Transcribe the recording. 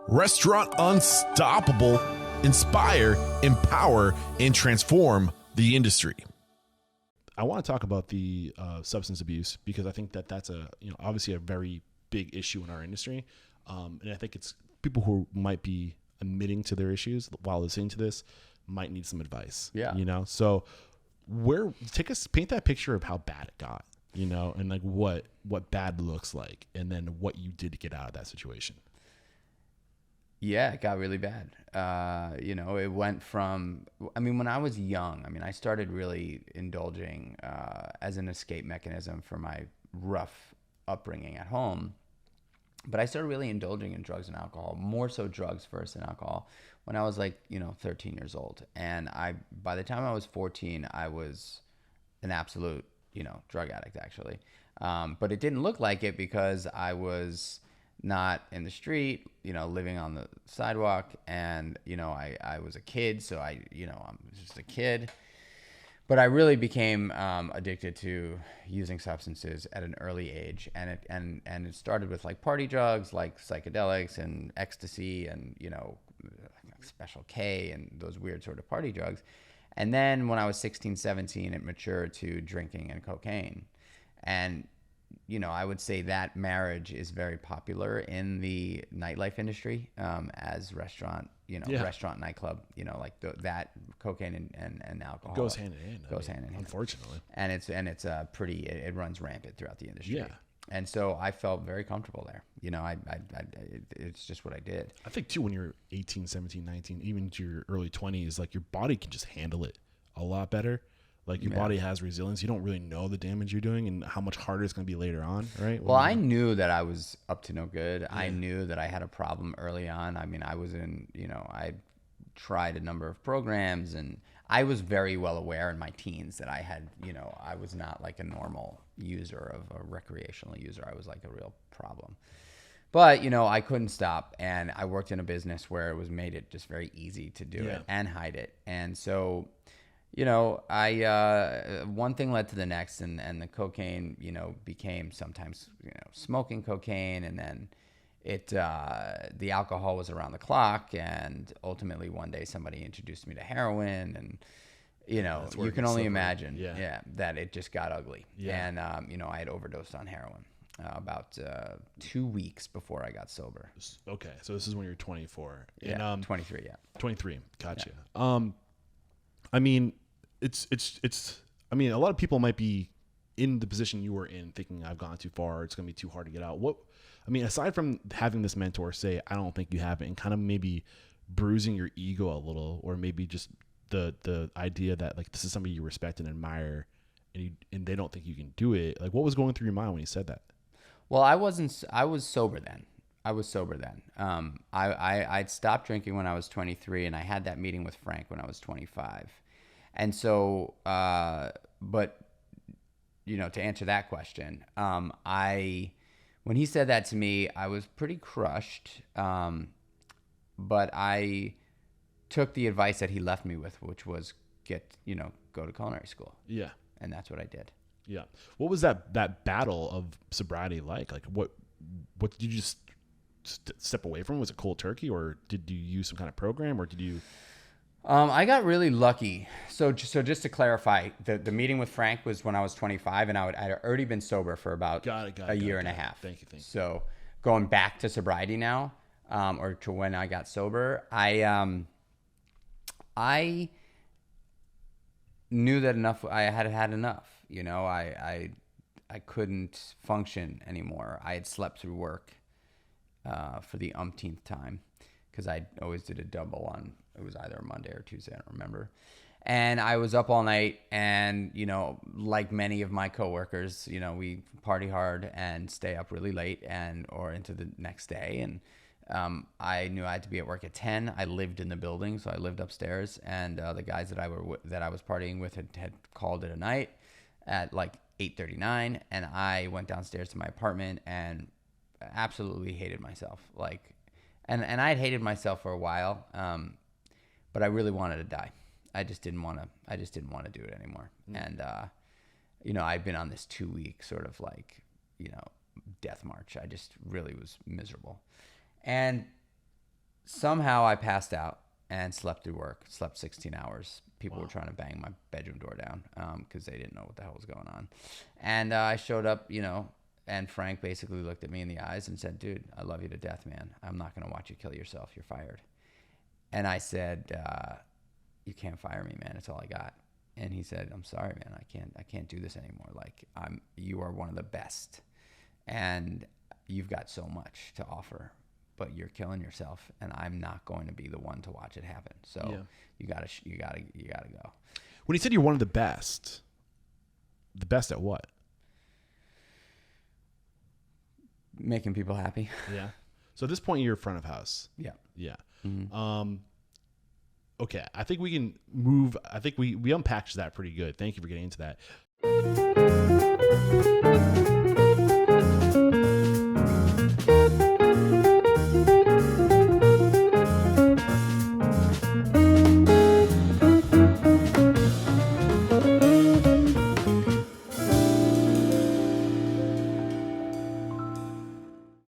Restaurant Unstoppable. Inspire, empower, and transform the industry. I want to talk about the substance abuse because I think that that's obviously a very big issue in our industry. And I think it's people who might be admitting to their issues while listening to this might need some advice. Yeah. So paint that picture of how bad it got, and like what bad looks like, and then what you did to get out of that situation. Yeah, it got really bad. It went from, when I was young, I started really indulging as an escape mechanism for my rough upbringing at home. But I started really indulging in drugs and alcohol, more so drugs first than alcohol, when I was 13 years old. And by the time I was 14, I was an absolute, drug addict, actually. But it didn't look like it because I was not in the street, living on the sidewalk. And, I was a kid, so I'm just a kid. But I really became addicted to using substances at an early age, and it started with party drugs like psychedelics and ecstasy and Special K and those weird sort of party drugs. And then when I was 16, 17, it matured to drinking and cocaine. And I would say that marriage is very popular in the nightlife industry, as restaurant, restaurant, nightclub, that cocaine and alcohol goes hand in hand. Hand in hand, unfortunately. And it's it runs rampant throughout the industry. Yeah. And so I felt very comfortable there. It's just what I did. I think too, when you're 18, 17, 19, even to your early 20s, your body can just handle it a lot better. Your body has resilience. You don't really know the damage you're doing and how much harder it's going to be later on, right? Well, I knew that I was up to no good. Yeah. I knew that I had a problem early on. I was in, I tried a number of programs, and I was very well aware in my teens that I had, I was not like a normal user of a recreational user. I was like a real problem. But, I couldn't stop, and I worked in a business where it made it just very easy to do it and hide it. And so, one thing led to the next, and the cocaine, became sometimes, smoking cocaine, and then the alcohol was around the clock, and ultimately one day somebody introduced me to heroin, and, you can only imagine, that it just got ugly. Yeah. And, I had overdosed on heroin about 2 weeks before I got sober. Okay. So this is when you're 24. Yeah. And, 23. Yeah. 23. Gotcha. Yeah. It's a lot of people might be in the position you were in thinking I've gone too far. It's going to be too hard to get out. Aside from having this mentor say, I don't think you have it, and kind of maybe bruising your ego a little, or maybe just the idea that this is somebody you respect and admire, and they don't think you can do it. What was going through your mind when you said that? Well, I was sober then. I'd stopped drinking when I was 23, and I had that meeting with Frank when I was 25. And so, but, to answer that question, when he said that to me, I was pretty crushed. But I took the advice that he left me with, which was go to culinary school. Yeah. And that's what I did. Yeah. What was that battle of sobriety like? What did you just step away from? Was it cold turkey, or did you use some kind of program, or did you? I got really lucky. So just to clarify, the meeting with Frank was when I was 25, and I'd already been sober for about a year and a half. Thank you. So going back to sobriety now, or to when I got sober, I knew that I had enough. I couldn't function anymore. I had slept through work for the umpteenth time, because I always did a double on, it was either a Monday or Tuesday, I don't remember. And I was up all night, and, like many of my coworkers, we party hard and stay up really late or into the next day. And I knew I had to be at work at 10. I lived in the building, so I lived upstairs, and the guys that I was partying with had called it a night at 8:39, and I went downstairs to my apartment and absolutely hated myself. And I'd hated myself for a while, but I really wanted to die. I just didn't want to do it anymore. And I'd been on this 2-week sort of death march. I just really was miserable. And somehow I passed out and slept through work, slept 16 hours. People were trying to bang my bedroom door down because they didn't know what the hell was going on. And I showed up, and Frank basically looked at me in the eyes and said, dude, I love you to death, man. I'm not going to watch you kill yourself. You're fired. And I said, you can't fire me, man. It's all I got. And he said, I'm sorry, man. I can't do this anymore. Like, you are one of the best, and you've got so much to offer, but you're killing yourself, and I'm not going to be the one to watch it happen. So you gotta go. When he said you're one of the best at what? Making people happy. Yeah. So at this point, you're front of house. Yeah. Yeah. Mm-hmm. Okay. I think we can move. I think we unpackaged that pretty good. Thank you for getting into that.